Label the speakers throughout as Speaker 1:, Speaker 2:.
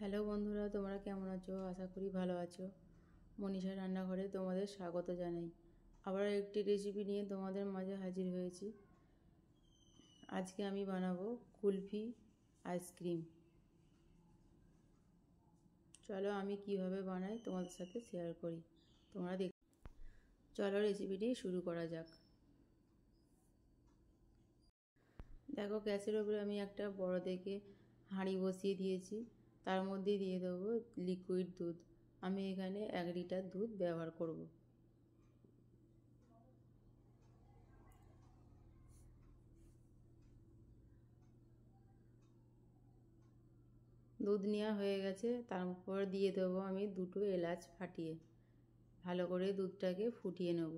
Speaker 1: Hello বন্ধুরা, তোমরা কেমন আছো? আশা করি ভালো আছো। মনীষা রান্নাঘরে তোমাদের স্বাগত জানাই। আবার একটি রেসিপি নিয়ে তোমাদের মাঝে হাজির হয়েছি। আজকে আমি বানাবো কুলফি আইসক্রিম। চলো আমি কিভাবে বানাই তোমাদের সাথে শেয়ার করি, তোমরা চলো রেসিপিটি শুরু করা যাক। দেখো, গ্যাসের উপরে আমি একটা বড় দেখে হাঁড়ি বসিয়ে দিয়েছি। তার মধ্যে দিয়ে দেবো লিকুইড দুধ। আমি এখানে 1 লিটার দুধ ব্যবহার করব। দুধ নেওয়া হয়ে গেছে, তারপর দিয়ে দেবো আমি 2টো এলাচ ফাটিয়ে। ভালো করে দুধটাকে ফুটিয়ে নেব।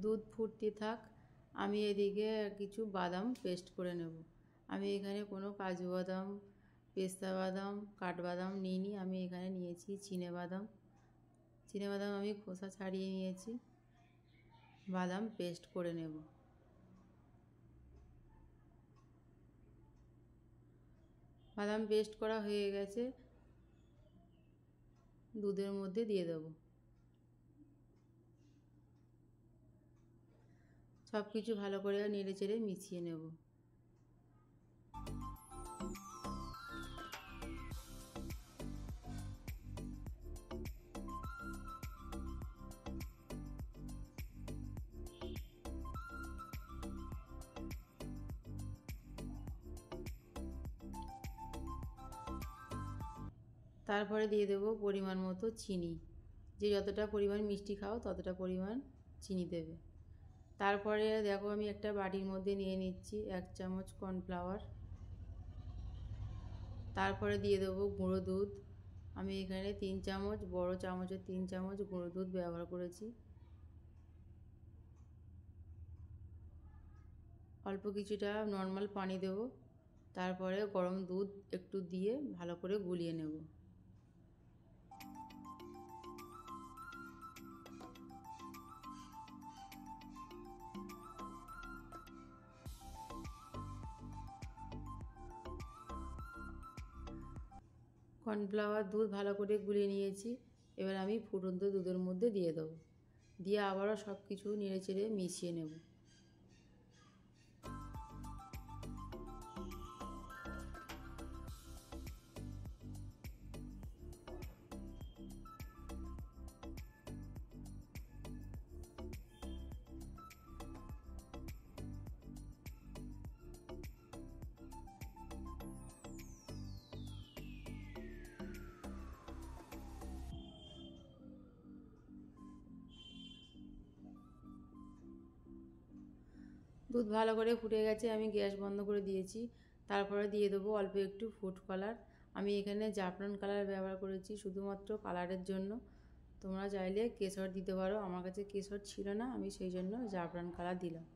Speaker 1: দুধ ফুটতে থাক, আমি এদিকে কিছু বাদাম পেস্ট করে নেব। আমি এখানে কোনো কাজু বাদাম, পেস্তা বাদাম, কাঠবাদাম নিইনি। আমি এখানে নিয়েছি চিনেবাদাম। চিনেবাদাম আমি খোসা ছাড়িয়ে নিয়েছি। বাদাম পেস্ট করে নেব। বাদাম পেস্ট করা হয়ে গেছে, দুধের মধ্যে দিয়ে দেবো। সব কিছু ভালো করে নেড়ে চেড়ে মিশিয়ে নেব। তারপরে দিয়ে দেবো পরিমাণ মতো চিনি। যে যতটা পরিমাণ মিষ্টি খাও ততটা পরিমাণ চিনি দেবে। তারপরে দেখো, আমি একটা বাটির মধ্যে নিয়ে নিচ্ছি 1 চামচ কর্নফ্লাওয়ার। তারপরে দিয়ে দেবো গুঁড়ো দুধ। আমি এখানে 3 চামচ, বড় চামচের 3 চামচ গুঁড়ো দুধ ব্যবহার করেছি। অল্প কিছুটা নর্মাল পানি দেব। তারপরে গরম দুধ একটু দিয়ে ভালো করে গুলিয়ে নেব। কর্নফ্লাওয়ার দুধ ভালো করে গুলিয়ে নিয়েছি। এবার আমি ফুটন্ত দুধের মধ্যে দিয়ে দেবো। দিয়ে আবারও সব কিছু নেড়ে চেড়ে মিশিয়ে নেব। দুধ ভালো করে ফুটে গেছে, আমি গ্যাস বন্ধ করে দিয়েছি। তারপরে দিয়ে দেবো অল্প একটু ফুড কালার। আমি এখানে জাফরান কালার ব্যবহার করেছি শুধুমাত্র কালারের জন্য। তোমরা চাইলে কেশর দিতে পারো, আমার কাছে কেশর ছিল না, আমি সেই জন্য জাফরান কালার দিলাম।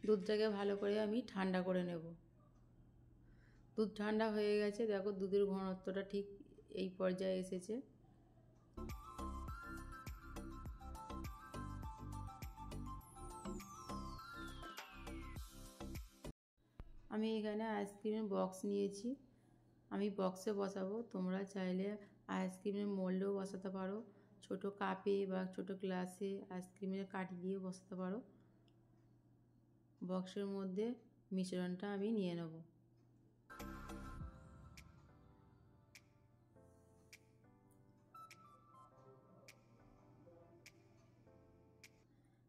Speaker 1: দুধটাকে ভালো করে আমি ঠান্ডা করে নেব। দুধ ঠান্ডা হয়ে গেছে, দেখো দুধের ঘনত্বটা ঠিক এই পর্যায়ে এসেছে। আমি এখানে আইসক্রিমের বক্স নিয়েছি, আমি বক্সে বসাবো। তোমরা চাইলে আইসক্রিমের মোল্ডেও বসাতে পারো, ছোট কাপে বা ছোট গ্লাসে আইসক্রিমের কাঠি দিয়ে বসাতে পারো। বক্সের মধ্যে মিশ্রণটা আমি নিয়ে নেব।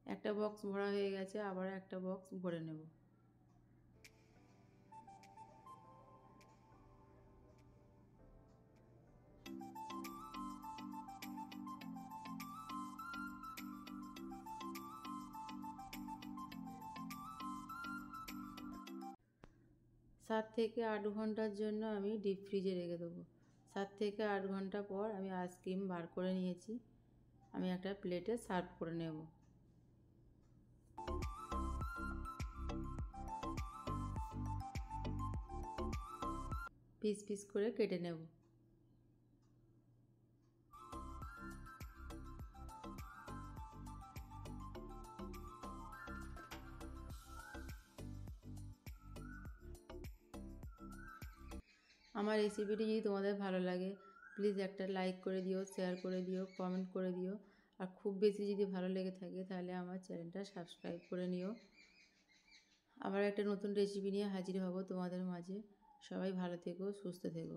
Speaker 1: একটা বক্স ভরা হয়ে গেছে, আবার একটা বক্স ভরে নেব। 7 থেকে 8 ঘন্টার জন্য আমি ডিপ ফ্রিজে রেখে দেবো। 7 থেকে 8 ঘন্টা পর আমি আইসক্রিম বার করে নিয়েছি। আমি একটা প্লেটে সার্ভ করে নেব। পিস পিস করে কেটে নেব। আমার রেসিপিটি যদি তোমাদের ভালো লাগে প্লিজ একটা লাইক করে দিও, শেয়ার করে দিও, কমেন্ট করে দিও। আর খুব বেশি যদি ভালো লেগে থাকে তাহলে আমার চ্যানেলটা সাবস্ক্রাইব করে নিও। আবার একটা নতুন রেসিপি নিয়ে হাজির হব তোমাদের মাঝে। সবাই ভালো থেকো, সুস্থ থেকো।